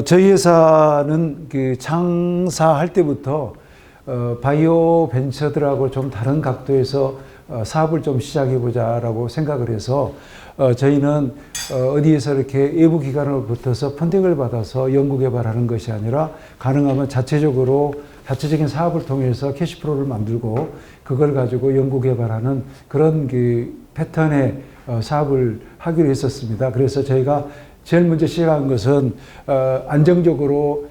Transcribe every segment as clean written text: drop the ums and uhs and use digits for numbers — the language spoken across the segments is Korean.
저희 회사는 그 창사할 때부터 바이오 벤처들하고 좀 다른 각도에서 사업을 좀 시작해보자라고 생각을 해서 저희는 어디에서 이렇게 외부 기관으로부터서 펀딩을 받아서 연구개발하는 것이 아니라 가능하면 자체적인 사업을 통해서 캐시플로우를 만들고 그걸 가지고 연구개발하는 그런 그 패턴의 사업을 하기로 했었습니다. 그래서 저희가 제일 먼저 시작한 것은 안정적으로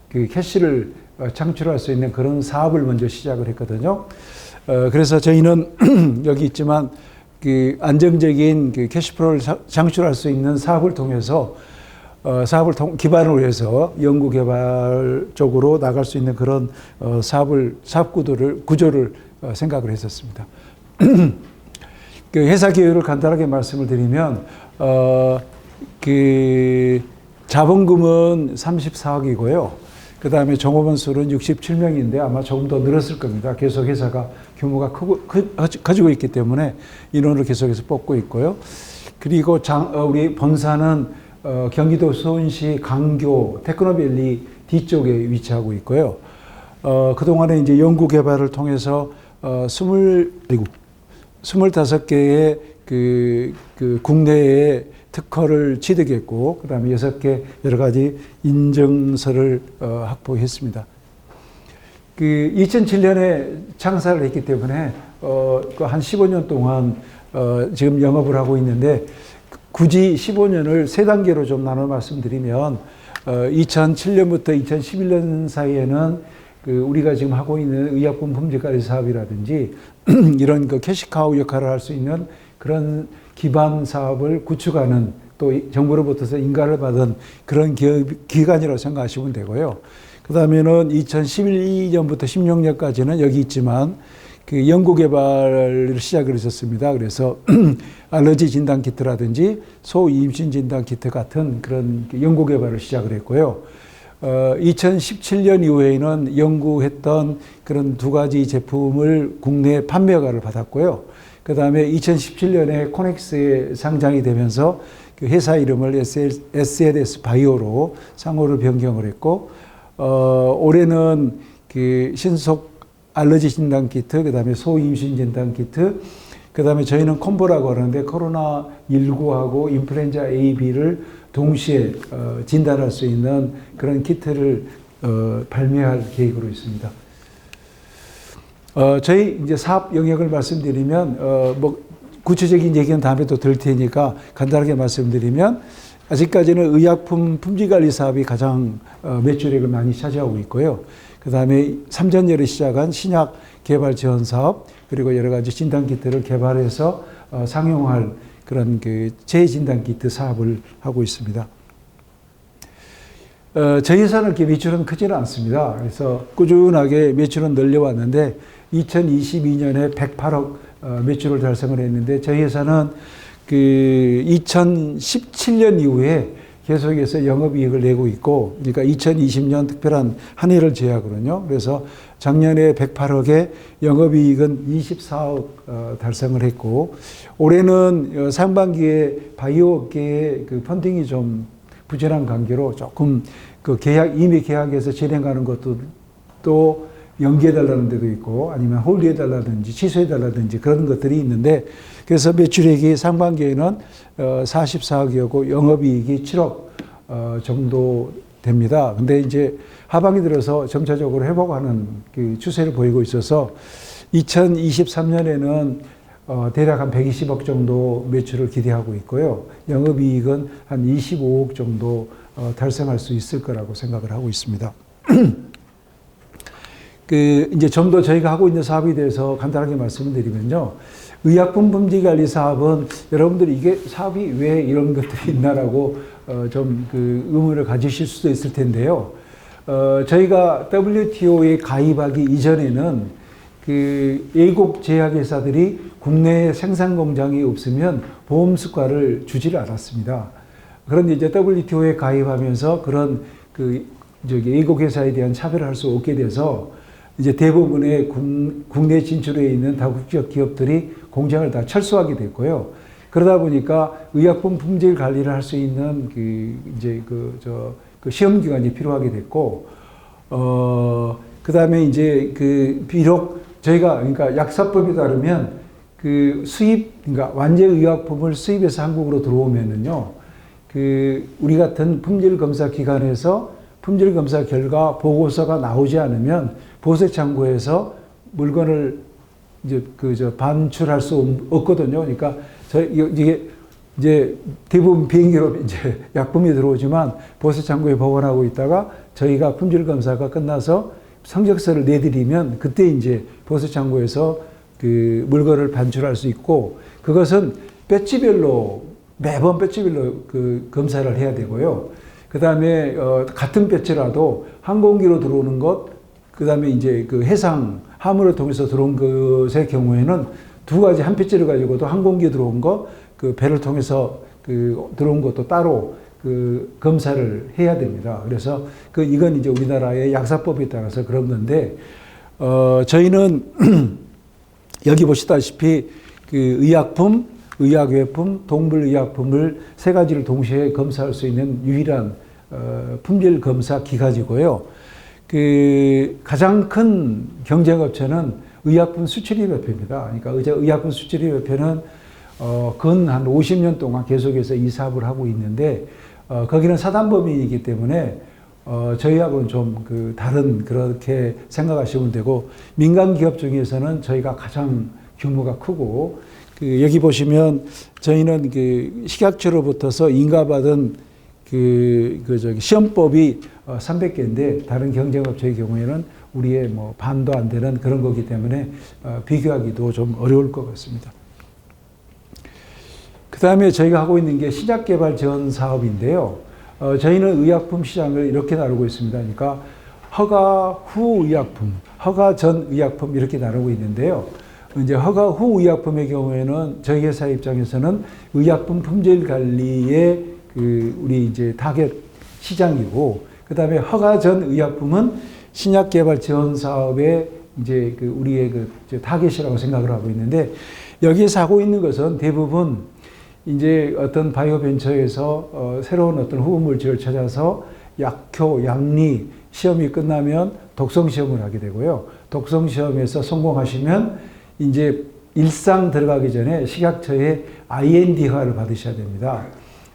그 캐시를 창출할 수 있는 그런 사업을 먼저 시작을 했거든요. 그래서 저희는 여기 있지만 그 안정적인 그 캐시플로우를 창출할 수 있는 사업을 통해서 사업을 기반으로 해서 연구 개발 쪽으로 나갈 수 있는 그런 사업 구조를 생각을 했었습니다. 그 회사 계획을 간단하게 말씀을 드리면 그 자본금은 34억이고요. 그 다음에 종업원 수는 67명인데 아마 조금 더 늘었을 겁니다. 계속 회사가 규모가 커지고 있기 때문에 인원을 계속해서 뽑고 있고요. 그리고 우리 본사는 경기도 수원시 강교 테크노밸리 뒤쪽에 위치하고 있고요. 그동안에 이제 연구 개발을 통해서 25개의 그 국내에 특허를 취득했고, 그 다음에 6개 여러 가지 인증서를 확보했습니다. 그 2007년에 창사를 했기 때문에 한 15년 동안 지금 영업을 하고 있는데, 굳이 15년을 세 단계로 좀 나눠 말씀드리면 2007년부터 2011년 사이에는 그 우리가 지금 하고 있는 의약품 품질관리 사업이라든지 이런 그 캐시카우 역할을 할 수 있는 그런 기반 사업을 구축하는, 또 정부로부터서 인가를 받은 그런 기관이라고 생각하시면 되고요. 그 다음에는 2012년부터 16년까지는 여기 있지만 그 연구 개발을 시작을 했었습니다. 그래서 알러지 진단 키트라든지 소 임신 진단 키트 같은 그런 연구 개발을 시작을 했고요. 2017년 이후에는 연구했던 그런 두 가지 제품을 국내 판매 허가를 받았고요. 그 다음에 2017년에 코넥스에 상장이 되면서 그 회사 이름을 SLS 바이오로 상호를 변경을 했고, 올해는 그 신속 알러지 진단 키트, 그 다음에 소 임신 진단 키트, 그 다음에 저희는 콤보라고 하는데 코로나19하고 인플루엔자 A, B를 동시에 진단할 수 있는 그런 키트를 발매할 계획으로 있습니다. 저희 이제 사업 영역을 말씀드리면, 뭐 구체적인 얘기는 다음에 또 들 테니까 간단하게 말씀드리면, 아직까지는 의약품 품질관리 사업이 가장 매출액을 많이 차지하고 있고요. 그 다음에 3전열에 시작한 신약 개발 지원 사업, 그리고 여러 가지 진단 키트를 개발해서 상용할 그런 그 재진단 키트 사업을 하고 있습니다. 저희 회사는 이렇게 매출은 크지는 않습니다. 그래서 꾸준하게 매출은 늘려왔는데 2022년에 108억 매출을 달성을 했는데, 저희 회사는 그 2017년 이후에 계속해서 영업이익을 내고 있고, 그러니까 2020년 특별한 한 해를 제외하거든요. 그래서 작년에 108억에 영업이익은 24억 달성을 했고, 올해는 상반기에 바이오 업계의 그 펀딩이 좀 부진한 관계로 조금 그 이미 계약해서 진행하는 것도 또 연기해달라는 데도 있고, 아니면 홀드해달라든지 취소해달라든지 그런 것들이 있는데, 그래서 매출액이 상반기에는 44억이었고 영업이익이 7억 정도 됩니다. 근데 이제 하반기 들어서 점차적으로 회복하는 그 추세를 보이고 있어서 2023년에는 대략 한 120억 정도 매출을 기대하고 있고요. 영업이익은 한 25억 정도 달성할 수 있을 거라고 생각을 하고 있습니다. 이제 좀 더 저희가 하고 있는 사업에 대해서 간단하게 말씀을 드리면요. 의약품 품질관리 사업은 여러분들이 이게 사업이 왜 이런 것들이 있나라고 좀 그 의문을 가지실 수도 있을 텐데요. 저희가 WTO에 가입하기 이전에는 그 외국 제약회사들이 국내에 생산 공장이 없으면 보험 수가를 주지를 않았습니다. 그런데 이제 WTO에 가입하면서 그런 외국 회사에 대한 차별을 할 수 없게 돼서 이제 대부분의 국내 진출해 있는 다국적 기업들이 공장을 다 철수하게 됐고요. 그러다 보니까 의약품 품질 관리를 할 수 있는 그 시험 기간이 필요하게 됐고, 그 다음에 이제 비록 저희가 그러니까 약사법에 따르면 그러니까 완제 의약품을 수입해서 한국으로 들어오면은요, 우리 같은 품질검사 기관에서 품질검사 결과 보고서가 나오지 않으면 보세창고에서 물건을 이제 반출할 수 없거든요. 그러니까 이게 이제 대부분 비행기로 이제 약품이 들어오지만 보세창고에 보관하고 있다가 저희가 품질검사가 끝나서 성적서를 내드리면 그때 이제 보세창고에서 물건을 반출할 수 있고, 그것은 매번 배지별로 검사를 해야 되고요. 그 다음에 같은 배지라도 항공기로 들어오는 것, 그 다음에 이제 해상 함유를 통해서 들어온 것의 경우에는 두 가지 한 배지를 가지고도 항공기에 들어온 것, 배를 통해서 들어온 것도 따로 검사를 해야 됩니다. 그래서 이건 이제 우리나라의 약사법에 따라서 그런 건데, 저희는 여기 보시다시피 의약품, 의약외품, 동물의약품을 세 가지를 동시에 검사할 수 있는 유일한 품질 검사 기관이고요. 가장 큰 경쟁업체는 의약품 수출입협회입니다. 그러니까 의약품 수출입협회는 근 한 50년 동안 계속해서 이 사업을 하고 있는데, 거기는 사단법인이기 때문에 저희하고는 좀 다른 그렇게 생각하시면 되고, 민간 기업 중에서는 저희가 가장 규모가 크고, 여기 보시면 저희는 식약처로부터서 인가받은 시험법이 300개인데 다른 경쟁업체의 경우에는 우리의 뭐 반도 안 되는 그런 거기 때문에 비교하기도 좀 어려울 것 같습니다. 그 다음에 저희가 하고 있는 게 신약개발 지원 사업인데요. 저희는 의약품 시장을 이렇게 나누고 있습니다. 그러니까 허가 후 의약품, 허가 전 의약품 이렇게 나누고 있는데요. 이제 허가 후 의약품의 경우에는 저희 회사 입장에서는 의약품 품질 관리의 우리 이제 타겟 시장이고, 그 다음에 허가 전 의약품은 신약 개발 지원 사업의 이제 우리의 타겟이라고 생각을 하고 있는데, 여기에서 하고 있는 것은 대부분 이제 어떤 바이오 벤처에서 새로운 어떤 후보 물질을 찾아서 약효, 양리 시험이 끝나면 독성 시험을 하게 되고요. 독성 시험에서 성공하시면 이제 일상 들어가기 전에 식약처의 IND화를 받으셔야 됩니다.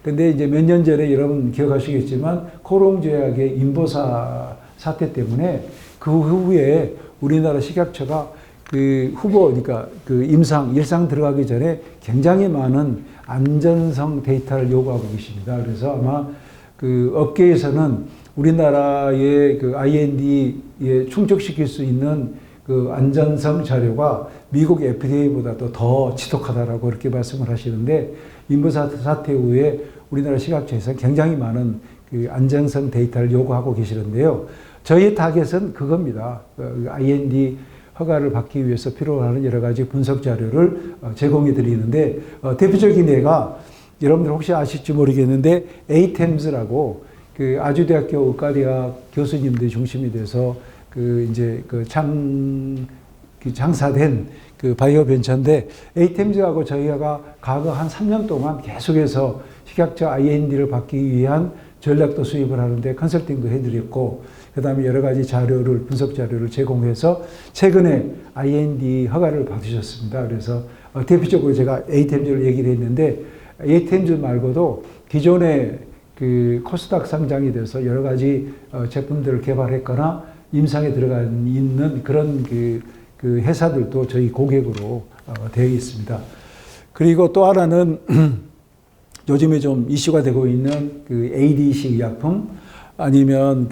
근데 이제 몇 년 전에 여러분 기억하시겠지만 코롱제약의 인보사 사태 때문에 그 후에 우리나라 식약처가 그러니까 일상 들어가기 전에 굉장히 많은 안전성 데이터를 요구하고 계십니다. 그래서 아마 업계에서는 우리나라의 IND에 충족시킬 수 있는 안전성 자료가 미국 FDA보다도 더 지독하다라고 그렇게 말씀을 하시는데, 인보사 사태 후에 우리나라 식약처에서 굉장히 많은 안전성 데이터를 요구하고 계시는데요. 저희 타겟은 그겁니다. IND 허가를 받기 위해서 필요한 여러 가지 분석 자료를 제공해 드리는데, 대표적인 예가 여러분들 혹시 아실지 모르겠는데 에이템즈라고 아주대학교 의과대학 교수님들이 중심이 돼서 장사된 바이오 벤처인데, 에이템즈하고 저희가 과거 한 3년 동안 계속해서 식약처 IND를 받기 위한 전략도 수립을 하는데 컨설팅도 해드렸고, 그 다음에 여러 가지 분석 자료를 제공해서 최근에 IND 허가를 받으셨습니다. 그래서 대표적으로 제가 에이템즈를 얘기를 했는데, 에이템즈 말고도 기존에 코스닥 상장이 돼서 여러 가지 제품들을 개발했거나 임상에 들어가 있는 그런 회사들도 저희 고객으로 되어 있습니다. 그리고 또 하나는 요즘에 좀 이슈가 되고 있는 ADC 의약품, 아니면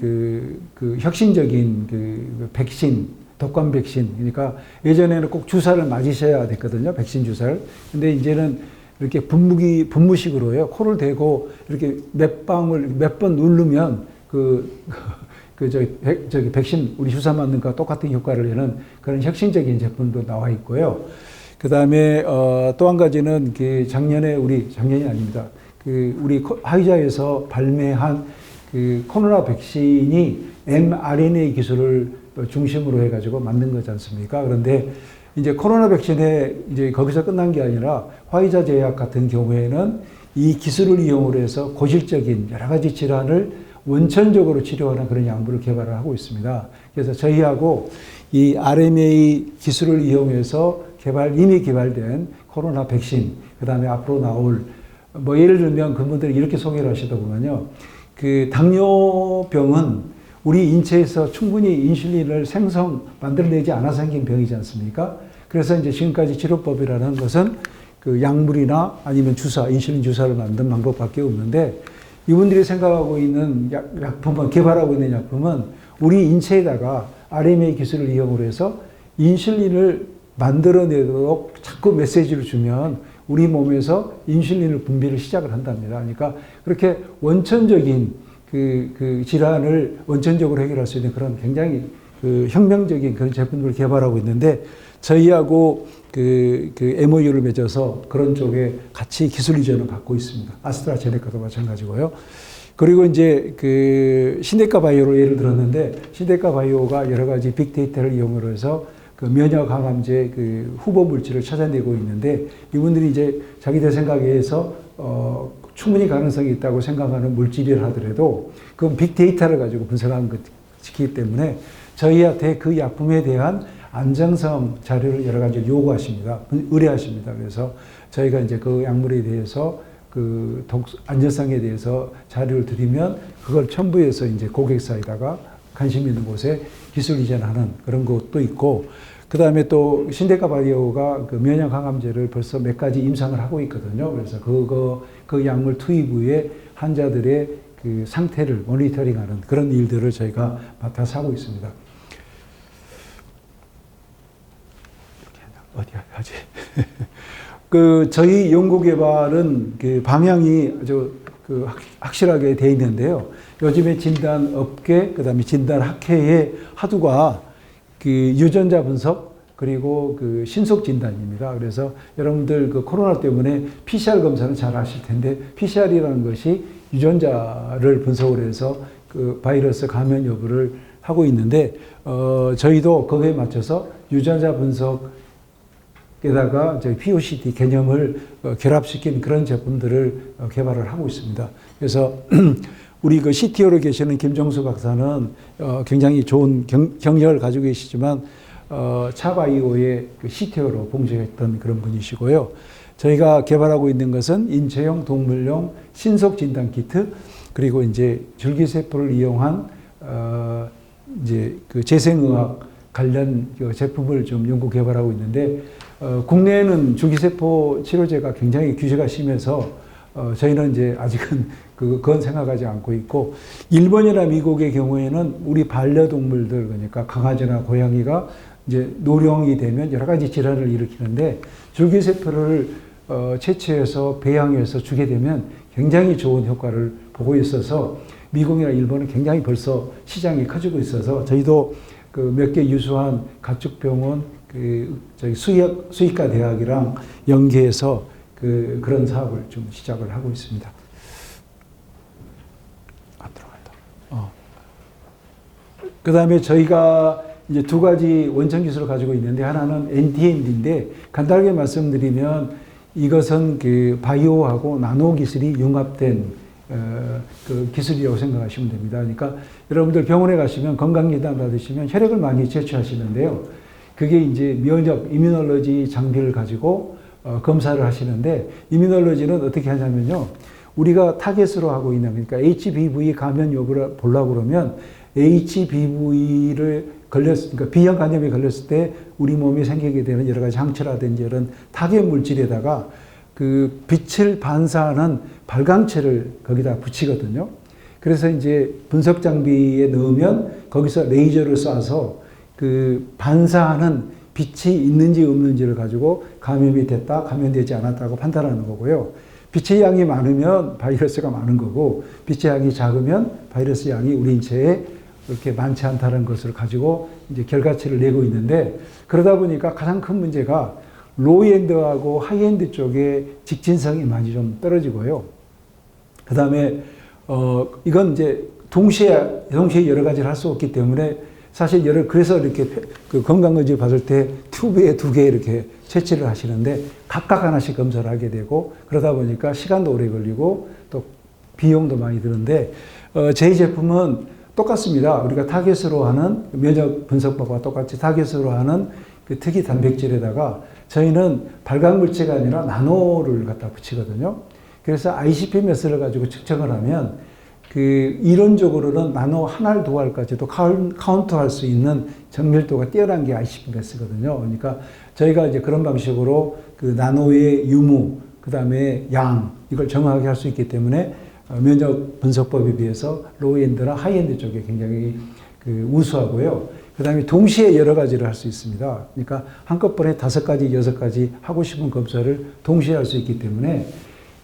혁신적인 백신, 독감 백신. 그러니까 예전에는 꼭 주사를 맞으셔야 됐거든요. 백신 주사를. 근데 이제는 이렇게 분무식으로요. 코를 대고 이렇게 몇 번 누르면 백신, 우리 주사 맞는 거와 똑같은 효과를 내는 그런 혁신적인 제품도 나와 있고요. 그 다음에, 또 한 가지는 작년이 아닙니다. 우리 화이자에서 발매한 코로나 백신이 mRNA 기술을 중심으로 해가지고 만든 거지 않습니까? 그런데 이제 코로나 백신에 이제 거기서 끝난 게 아니라 화이자 제약 같은 경우에는 이 기술을 이용으로 해서 고질적인 여러 가지 질환을 원천적으로 치료하는 그런 약물을 개발을 하고 있습니다. 그래서 저희하고 이 RMA 기술을 이용해서 이미 개발된 코로나 백신, 그 다음에 앞으로 나올, 뭐 예를 들면 그분들이 이렇게 소개를 하시더구만요. 그 당뇨병은 우리 인체에서 충분히 인슐린을 만들어내지 않아서 생긴 병이지 않습니까? 그래서 이제 지금까지 치료법이라는 것은 그 약물이나 아니면 인슐린 주사를 만든 방법밖에 없는데, 이분들이 생각하고 있는 개발하고 있는 약품은 우리 인체에다가 RMA 기술을 이용으로 해서 인슐린을 만들어내도록 자꾸 메시지를 주면 우리 몸에서 인슐린을 분비를 시작을 한답니다. 그러니까 그렇게 원천적인 그 질환을 원천적으로 해결할 수 있는 그런 굉장히 그 혁명적인 그런 제품들을 개발하고 있는데, 저희하고 그 MOU를 맺어서 그런 쪽에 같이 기술 이전을 갖고 있습니다. 아스트라제네카도 마찬가지고요. 그리고 이제 그 신데카 바이오로 예를 들었는데, 신데카 바이오가 여러 가지 빅데이터를 이용으로 해서 그 면역 항암제 그 후보 물질을 찾아내고 있는데, 이분들이 이제 자기들 생각에 의해서 충분히 가능성이 있다고 생각하는 물질이라 하더라도 그건 빅데이터를 가지고 분석한 것이기 때문에 저희한테 그 약품에 대한 안정성 자료를 여러 가지 요구하십니다. 의뢰하십니다. 그래서 저희가 이제 그 약물에 대해서 그 안전성에 대해서 자료를 드리면 그걸 첨부해서 이제 고객사에다가 관심 있는 곳에 기술 이전하는 그런 것도 있고, 그 다음에 또 신데카 바이오가 그 면역 항암제를 벌써 몇 가지 임상을 하고 있거든요. 그래서 그 약물 투입 후에 환자들의 그 상태를 모니터링하는 그런 일들을 저희가 맡아서 하고 있습니다. 어디 하지? 저희 연구개발은 그 방향이 아주 확실하게 돼 있는데요. 요즘에 진단업계, 그 다음에 진단학회의 화두가 그 유전자 분석, 그리고 그 신속 진단입니다. 그래서 여러분들 그 코로나 때문에 PCR 검사는 잘 아실 텐데, PCR이라는 것이 유전자를 분석을 해서 그 바이러스 감염 여부를 하고 있는데, 저희도 거기에 맞춰서 유전자 분석 게다가 저희 POCT 개념을 결합시킨 그런 제품들을 개발을 하고 있습니다. 그래서 우리 그 CTO로 계시는 김정수 박사는 굉장히 좋은 경력을 가지고 계시지만 차바이오의 그 CTO로 봉직했던 그런 분이시고요. 저희가 개발하고 있는 것은 인체용, 동물용 신속 진단 키트, 그리고 이제 줄기세포를 이용한 이제 그 재생의학 관련 제품을 좀 연구 개발하고 있는데, 국내에는 줄기세포 치료제가 굉장히 규제가 심해서 저희는 이제 아직은 그건 생각하지 않고 있고, 일본이나 미국의 경우에는 우리 반려동물들, 그러니까 강아지나 고양이가 이제 노령이 되면 여러 가지 질환을 일으키는데, 줄기세포를 채취해서 배양해서 주게 되면 굉장히 좋은 효과를 보고 있어서 미국이나 일본은 굉장히 벌써 시장이 커지고 있어서 저희도 그 몇 개 유수한 가축병원 저희 수의과 대학이랑 연계해서 그런 사업을 좀 시작을 하고 있습니다. 안 들어간다. 그 다음에 저희가 이제 두 가지 원천 기술을 가지고 있는데, 하나는 NTND인데, 간단하게 말씀드리면 이것은 그 바이오하고 나노 기술이 융합된 그 기술이라고 생각하시면 됩니다. 그러니까 여러분들 병원에 가시면 건강진단 받으시면 혈액을 많이 채취하시는데요. 그게 이제 이뮤놀로지 장비를 가지고 검사를 하시는데, 이뮤놀로지는 어떻게 하냐면요. 우리가 타겟으로 하고 있는, 그러니까 HBV 감염 여부를 보려고 그러면 HBV를 그러니까 B형 감염에 걸렸을 때 우리 몸에 생기게 되는 여러 가지 항체라든지 이런 타겟 물질에다가 그 빛을 반사하는 발광체를 거기다 붙이거든요. 그래서 이제 분석 장비에 넣으면 거기서 레이저를 쏴서 그 반사하는 빛이 있는지 없는지를 가지고 감염이 됐다, 감염되지 않았다고 판단하는 거고요. 빛의 양이 많으면 바이러스가 많은 거고, 빛의 양이 작으면 바이러스 양이 우리 인체에 그렇게 많지 않다는 것을 가지고 이제 결과치를 내고 있는데, 그러다 보니까 가장 큰 문제가 로우엔드하고 하이엔드 쪽에 직진성이 많이 좀 떨어지고요. 그 다음에 이건 이제 동시에 여러 가지를 할 수 없기 때문에 사실 그래서 이렇게 그 건강검진 받을 때 튜브에 2개 이렇게 채취를 하시는데 각각 하나씩 검사를 하게 되고 그러다 보니까 시간도 오래 걸리고 또 비용도 많이 드는데 저희 제품은 똑같습니다. 우리가 타겟으로 하는 면역 분석법과 똑같이 타겟으로 하는 그 특이 단백질에다가 저희는 발광물질이 아니라 나노를 갖다 붙이거든요. 그래서 ICP 매스를 가지고 측정을 하면 그 이론적으로는 나노 한 알, 2알까지도 카운트할 수 있는 정밀도가 뛰어난 게 ICP 매스거든요. 그러니까 저희가 이제 그런 방식으로 그 나노의 유무, 그 다음에 양, 이걸 정확하게 할 수 있기 때문에 면역 분석법에 비해서 로우엔드나 하이엔드 쪽에 굉장히 그 우수하고요. 그 다음에 동시에 여러 가지를 할 수 있습니다. 그러니까 한꺼번에 5가지, 6가지 하고 싶은 검사를 동시에 할 수 있기 때문에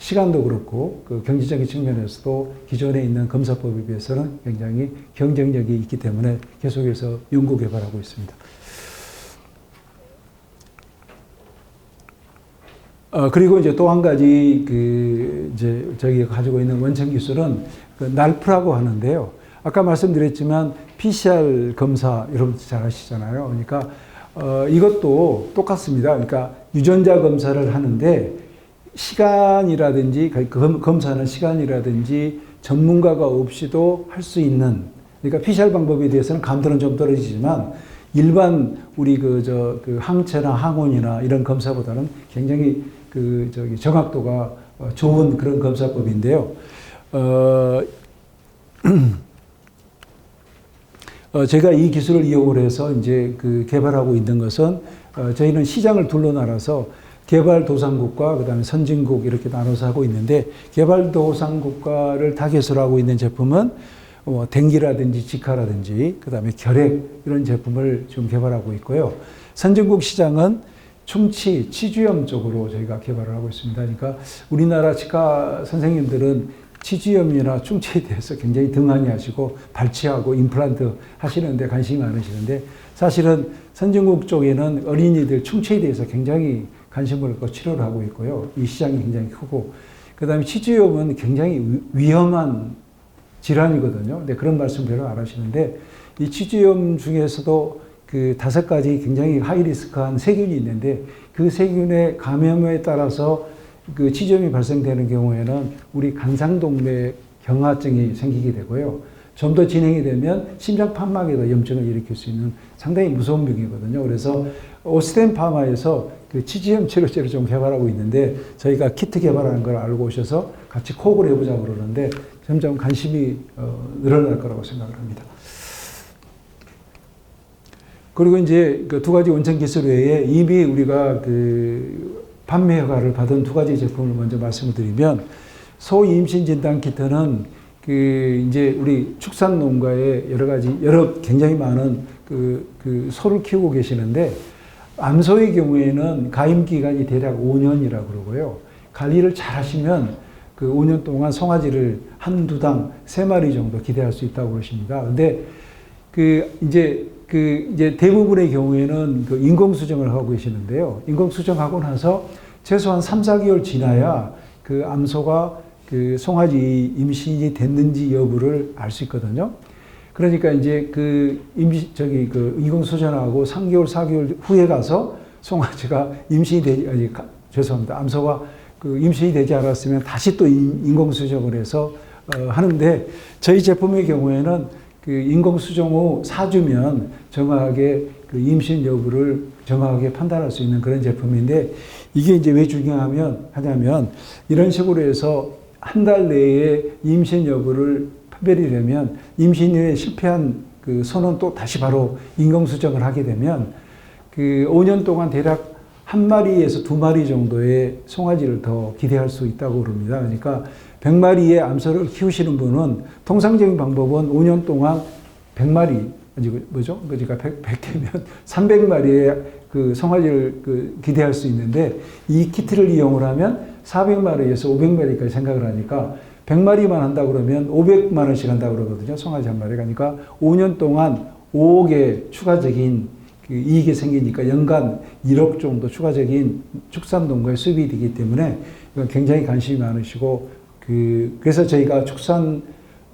시간도 그렇고 그 경제적인 측면에서도 기존에 있는 검사법에 비해서는 굉장히 경쟁력이 있기 때문에 계속해서 연구 개발하고 있습니다. 그리고 이제 또 한 가지 이제 저희가 가지고 있는 원천 기술은 그 날프라고 하는데요. 아까 말씀드렸지만 PCR 검사 여러분 잘 아시잖아요. 그러니까 이것도 똑같습니다. 그러니까 유전자 검사를 하는데 시간이라든지 검사하는 시간이라든지 전문가가 없이도 할 수 있는, 그러니까 PCR 방법에 대해서는 감도는 좀 떨어지지만 일반 우리 그 항체나 항원이나 이런 검사보다는 굉장히 정확도가 좋은 그런 검사법인데요. 제가 이 기술을 이용을 해서 이제 개발하고 있는 것은 저희는 시장을 둘러나라서 개발도상국과 그다음에 선진국 이렇게 나눠서 하고 있는데 개발도상국가를 타겟으로 하고 있는 제품은 댕기라든지 지카라든지 그다음에 결핵 이런 제품을 지금 개발하고 있고요. 선진국 시장은 충치, 치주염 쪽으로 저희가 개발을 하고 있습니다. 그러니까 우리나라 치과 선생님들은 치주염이나 충치에 대해서 굉장히 등한히 하시고 발치하고 임플란트 하시는데 관심이 많으시는데 사실은 선진국 쪽에는 어린이들 충치에 대해서 굉장히 관심을 갖고 치료를 하고 있고요. 이 시장이 굉장히 크고 그 다음에 치주염은 굉장히 위험한 질환이거든요. 근데 그런 말씀 별로 안 하시는데 이 치주염 중에서도 그 5가지 굉장히 하이리스크한 세균이 있는데 그 세균의 감염에 따라서 그 치주염이 발생되는 경우에는 우리 간상동맥 경화증이 생기게 되고요. 좀 더 진행이 되면 심장 판막에도 염증을 일으킬 수 있는 상당히 무서운 병이거든요. 그래서 오스템 파마에서 그 치주염 치료제를 좀 개발하고 있는데 저희가 키트 개발하는 걸 알고 오셔서 같이 코업을 해보자고 그러는데 점점 관심이 늘어날 거라고 생각을 합니다. 그리고 이제 그 2가지 원천 기술 외에 이미 우리가 그 판매 허가를 받은 2가지 제품을 먼저 말씀을 드리면 소임신 진단 키트는 그 이제 우리 축산 농가에 여러 굉장히 많은 그 소를 키우고 계시는데 암소의 경우에는 가임 기간이 대략 5년이라고 그러고요. 관리를 잘 하시면 그 5년 동안 송아지를 한두 당 3마리 정도 기대할 수 있다고 그러십니다. 근데 이제 대부분의 경우에는 그 인공수정을 하고 계시는데요. 인공수정하고 나서 최소한 3, 4개월 지나야 그 암소가 그 송아지 임신이 됐는지 여부를 알 수 있거든요. 그러니까 이제 인공수정하고 3개월, 4개월 후에 가서 송아지가 암소가 그 임신이 되지 않았으면 다시 또 인공수정을 해서 하는데 저희 제품의 경우에는 그 인공수정 후 4주면 정확하게 그 임신 여부를 정확하게 판단할 수 있는 그런 제품인데 이게 이제 왜 중요하냐면 이런 식으로 해서 한 달 내에 임신 여부를 판별이 되면 임신 후에 실패한 그 소는 또 다시 바로 인공수정을 하게 되면 그 5년 동안 대략 1마리에서 2마리 정도의 송아지를 더 기대할 수 있다고 그럽니다. 그러니까 100마리의 암소를 키우시는 분은 통상적인 방법은 5년 동안 100마리, 그러니까 100개면 300마리의 그 송아지를 기대할 수 있는데 이 키트를 이용을 하면 400마리에서 500마리까지 생각을 하니까 100마리만 한다 그러면 500만 원씩 한다 그러거든요. 송아지 한 마리가. 그러니까 5년 동안 5억의 추가적인 그 이익이 생기니까 연간 1억 정도 추가적인 축산농가의 수입이 되기 때문에 굉장히 관심이 많으시고 그래서 저희가 축산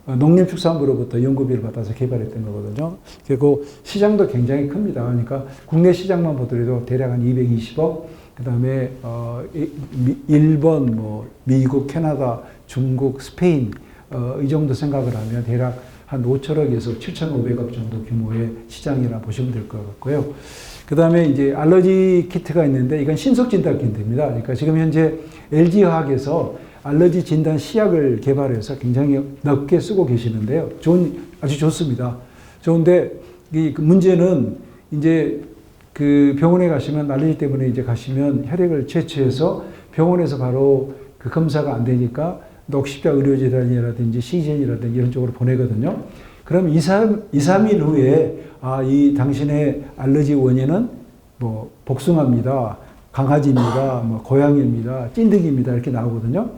농림축산부로부터 연구비를 받아서 개발했던 거거든요. 그리고 시장도 굉장히 큽니다. 그러니까 국내 시장만 보더라도 대략 한 220억, 그 다음에 일본, 뭐 미국, 캐나다, 중국, 스페인 이 정도 생각을 하면 대략 한 5천억에서 7,500억 정도 규모의 시장이라 보시면 될 것 같고요. 그 다음에 이제 알러지 키트가 있는데 이건 신속 진단 키트입니다. 그러니까 지금 현재 LG화학에서 알러지 진단 시약을 개발해서 굉장히 넓게 쓰고 계시는데요. 아주 좋습니다. 좋은데 이 문제는 이제 그 병원에 가시면 알러지 때문에 이제 가시면 혈액을 채취해서 병원에서 바로 그 검사가 안 되니까 녹십자 의료재단이라든지 시즌이라든지 이런 쪽으로 보내거든요. 그럼 2, 3일 후에 이 당신의 알러지 원인은 뭐 복숭아입니다. 강아지입니다. 뭐 고양이입니다. 찐득입니다. 이렇게 나오거든요.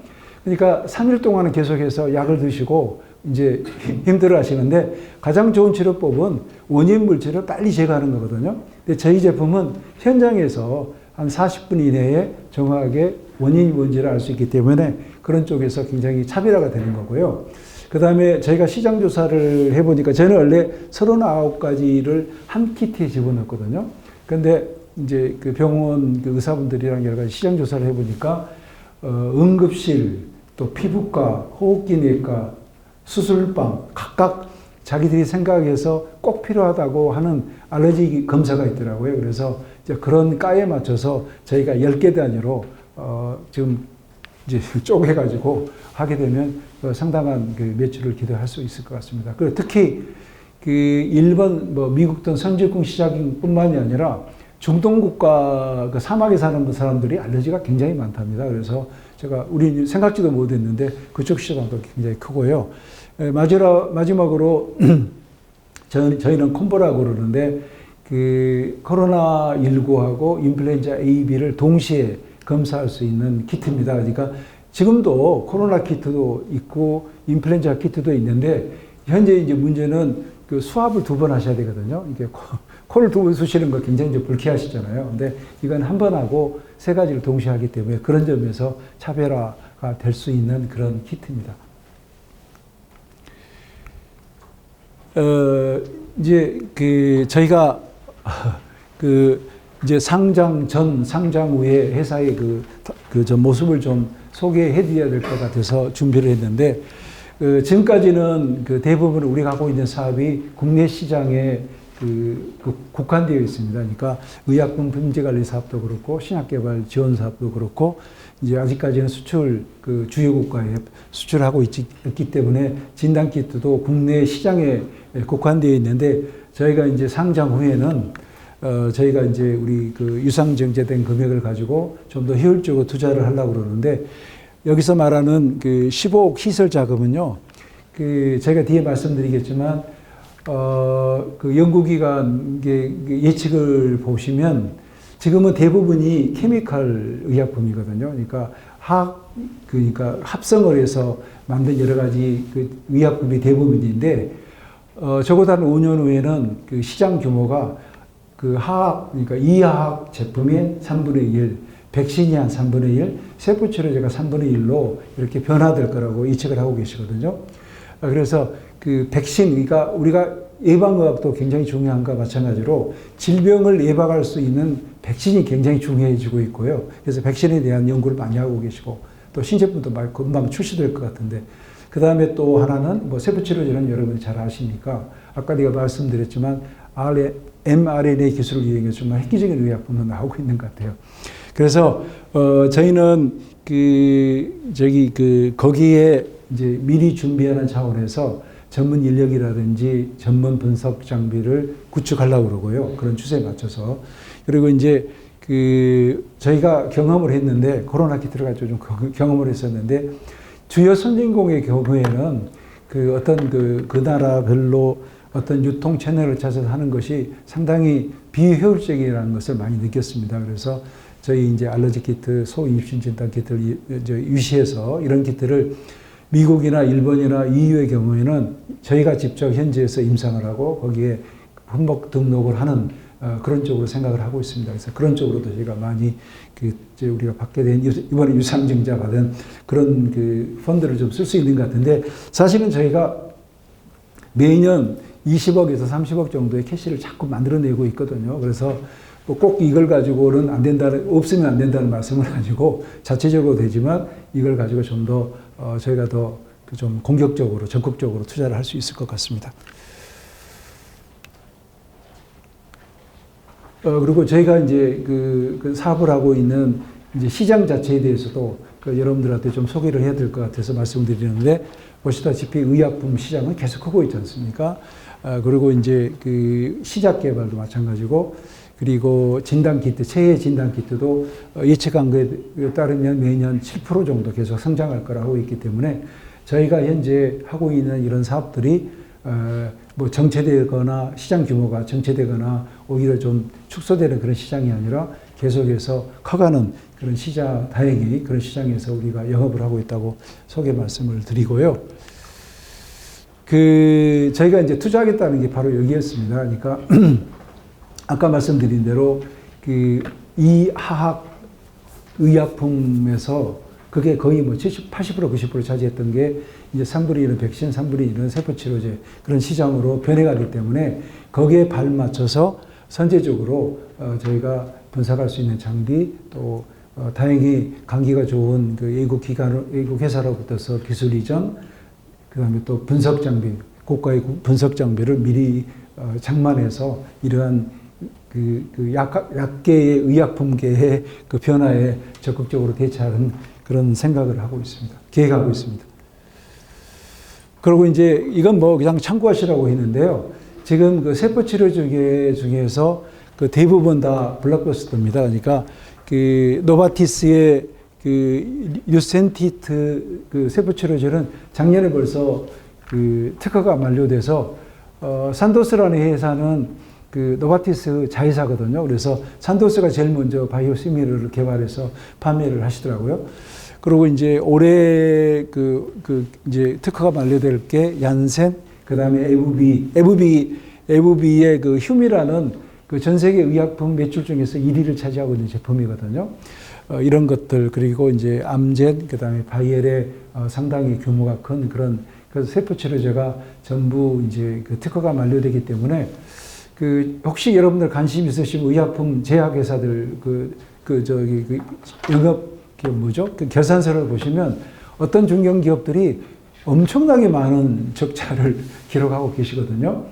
그러니까 3일 동안은 계속해서 약을 드시고 이제 힘들어 하시는데 가장 좋은 치료법은 원인 물질을 빨리 제거하는 거거든요. 근데 저희 제품은 현장에서 한 40분 이내에 정확하게 원인이 뭔지를 알 수 있기 때문에 그런 쪽에서 굉장히 차별화가 되는 거고요. 그 다음에 저희가 시장 조사를 해보니까 저는 원래 39가지를 한 키트에 집어넣었거든요. 근데 이제 그 병원 그 의사분들이랑 여러 가지 시장 조사를 해보니까 응급실, 또 피부과, 호흡기내과, 수술방 각각 자기들이 생각해서 꼭 필요하다고 하는 알러지 검사가 있더라고요. 그래서 이제 그런 과에 맞춰서 저희가 10개 단위로 지금 이제 쪼개가지고 하게 되면 상당한 그 매출을 기대할 수 있을 것 같습니다. 그리고 특히 그 일본, 뭐 미국 등 선진국 시장뿐만이 아니라 중동 국가 그 사막에 사는 사람들이 알러지가 굉장히 많답니다. 그래서 우리 생각지도 못했는데 그쪽 시장도 굉장히 크고요. 마지막으로 저희는 콤보라고 그러는데 그 코로나19하고 인플루엔자 A, B를 동시에 검사할 수 있는 키트입니다. 그러니까 지금도 코로나 키트도 있고 인플루엔자 키트도 있는데 현재 이제 문제는 그 수압을 2번 하셔야 되거든요. 이게 코를 2번 쑤시는 거 굉장히 이제 불쾌하시잖아요. 근데 이건 한 번 하고 3가지를 동시에 하기 때문에 그런 점에서 차별화가 될 수 있는 그런 키트입니다. 이제 저희가 이제 상장 전, 상장 후에 회사의 저 모습을 좀 소개해 드려야 될 것 같아서 준비를 했는데, 지금까지는 대부분 우리가 하고 있는 사업이 국내 시장에 국한되어 있습니다. 그러니까 의약품 품질관리 사업도 그렇고, 신약개발 지원 사업도 그렇고, 이제 아직까지는 수출, 주요국가에 수출하고 있기 때문에 진단키트도 국내 시장에 국한되어 있는데, 저희가 이제 상장 후에는 저희가 이제 우리 유상증재된 금액을 가지고 좀 더 효율적으로 투자를 하려고 그러는데, 여기서 말하는 15억 시설 자금은요, 제가 뒤에 말씀드리겠지만, 연구기관 예측을 보시면 지금은 대부분이 케미컬 의약품이거든요. 그러니까 그러니까 합성을 해서 만든 여러 가지 의약품이 대부분인데, 적어도 한 5년 후에는 시장 규모가 그러니까 이화학 제품의 3분의 1, 백신이 한 3분의 1, 세포치료제가 3분의 1로 이렇게 변화될 거라고 예측을 하고 계시거든요. 그래서 백신, 그러니까 우리가 예방의학도 굉장히 중요한 것과 마찬가지로 질병을 예방할 수 있는 백신이 굉장히 중요해지고 있고요. 그래서 백신에 대한 연구를 많이 하고 계시고, 또 신제품도 금방 출시될 것 같은데, 그 다음에 또 하나는 뭐 세포치료제는 여러분이 잘 아시니까, 아까 내가 말씀드렸지만, mRNA 기술을 이용해서 정말 획기적인 의약품도 나오고 있는 것 같아요. 그래서, 저희는 거기에 이제 미리 준비하는 차원에서 전문 인력이라든지 전문 분석 장비를 구축하려고 그러고요. 그런 추세에 맞춰서. 그리고 이제 저희가 경험을 했는데, 코로나 키트를 가지고 좀 경험을 했었는데, 주요 선진국의 경우에는 어떤 그 나라별로 어떤 유통 채널을 찾아서 하는 것이 상당히 비효율적이라는 것을 많이 느꼈습니다. 그래서 저희 이제 알러지 키트, 소임신 진단 키트를 유시해서 이런 키트를 미국이나 일본이나 EU의 경우에는 저희가 직접 현지에서 임상을 하고 거기에 품목 등록을 하는 그런 쪽으로 생각을 하고 있습니다. 그래서 그런 쪽으로도 저희가 많이 우리가 받게 된 이번에 유상증자 받은 그런 펀드를 좀 쓸 수 있는 것 같은데, 사실은 저희가 매년 20억에서 30억 정도의 캐시를 자꾸 만들어내고 있거든요. 그래서 꼭 이걸 가지고는 안 된다는, 없으면 안 된다는 말씀을 가지고 자체적으로 되지만 이걸 가지고 좀 더 저희가 더 좀 공격적으로, 적극적으로 투자를 할 수 있을 것 같습니다. 그리고 저희가 이제 그 사업을 하고 있는 이제 시장 자체에 대해서도 여러분들한테 좀 소개를 해야 될 것 같아서 말씀드리는데, 보시다시피 의약품 시장은 계속 크고 있지 않습니까? 그리고 이제 그 시작 개발도 마찬가지고, 그리고 진단키트, 체외 진단키트도 예측한 거에 따르면 매년 7% 정도 계속 성장할 거라고 있기 때문에 저희가 현재 하고 있는 이런 사업들이 뭐 정체되거나 시장 규모가 정체되거나 오히려 좀 축소되는 그런 시장이 아니라 계속해서 커가는 그런 시장, 다행히 그런 시장에서 우리가 영업을 하고 있다고 소개 말씀을 드리고요. 저희가 이제 투자하겠다는 게 바로 여기였습니다. 그러니까 아까 말씀드린 대로 이 화학 의약품에서 그게 거의 뭐 70, 80%, 90% 차지했던 게 이제 3분의 1은 백신, 3분의 1은 세포치료제 그런 시장으로 변해가기 때문에 거기에 발맞춰서 선제적으로 저희가 분석할 수 있는 장비, 또 다행히 감기가 좋은 그 외국 회사로부터서 기술 이전, 그다음에 또 분석 장비, 고가의 분석 장비를 미리 장만해서 이러한 약계의 의약품계의 그 변화에 적극적으로 대처하는 그런 생각을 하고 있습니다. 계획하고 있습니다. 그리고 이제 이건 뭐 그냥 참고하시라고 했는데요. 지금 그 세포치료제 중에서 그 대부분 다 블록버스터입니다. 그러니까 그 노바티스의 그 뉴센티트 그 세포치료제는 작년에 벌써 그 특허가 만료돼서 산도스라는 회사는 그 노바티스 자회사거든요. 그래서 산도스가 제일 먼저 바이오시미러를 개발해서 판매를 하시더라고요. 그리고 이제 올해 이제 특허가 만료될 게 얀센, 그 다음에 에브비의 그 휴미라는 그 전 세계 의약품 매출 중에서 1위를 차지하고 있는 제품이거든요. 이런 것들, 그리고 이제 암젠, 그 다음에 바이엘의 상당히 규모가 큰 그런, 그래서 세포치료제가 전부 이제 그 특허가 만료되기 때문에 혹시 여러분들 관심 있으시면 의약품 제약회사들 영업 그 결산서를 보시면 어떤 중견기업들이 엄청나게 많은 적자를 기록하고 계시거든요.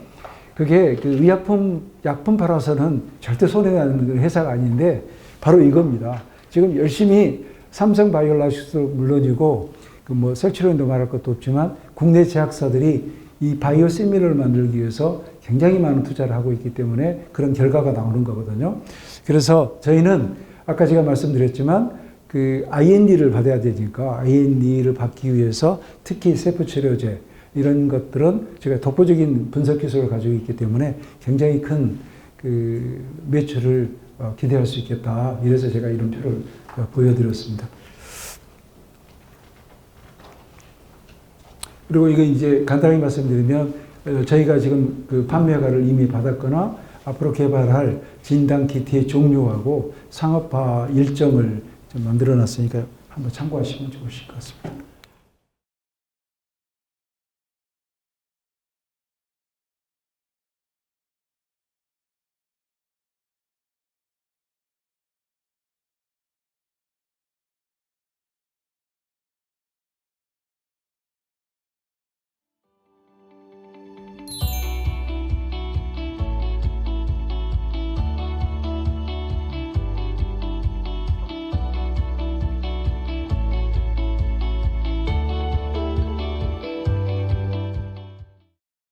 그게 그 약품 팔아서는 절대 손해나는 회사가 아닌데 바로 이겁니다. 지금 열심히 삼성바이오로직스도 물론이고 뭐 셀트리온도 말할 것도 없지만 국내 제약사들이 이 바이오시밀러를 만들기 위해서 굉장히 많은 투자를 하고 있기 때문에 그런 결과가 나오는 거거든요. 그래서 저희는 아까 제가 말씀드렸지만 그 IND를 받아야 되니까 IND를 받기 위해서 특히 세포치료제 이런 것들은 제가 독보적인 분석 기술을 가지고 있기 때문에 굉장히 큰 그 매출을 기대할 수 있겠다. 이래서 제가 이런 표를 보여드렸습니다. 그리고 이거 이제 간단히 말씀드리면 저희가 지금 그 판매허가를 이미 받았거나 앞으로 개발할 진단키트의 종류하고 상업화 일정을 좀 만들어 놨으니까 한번 참고하시면 좋으실 것 같습니다.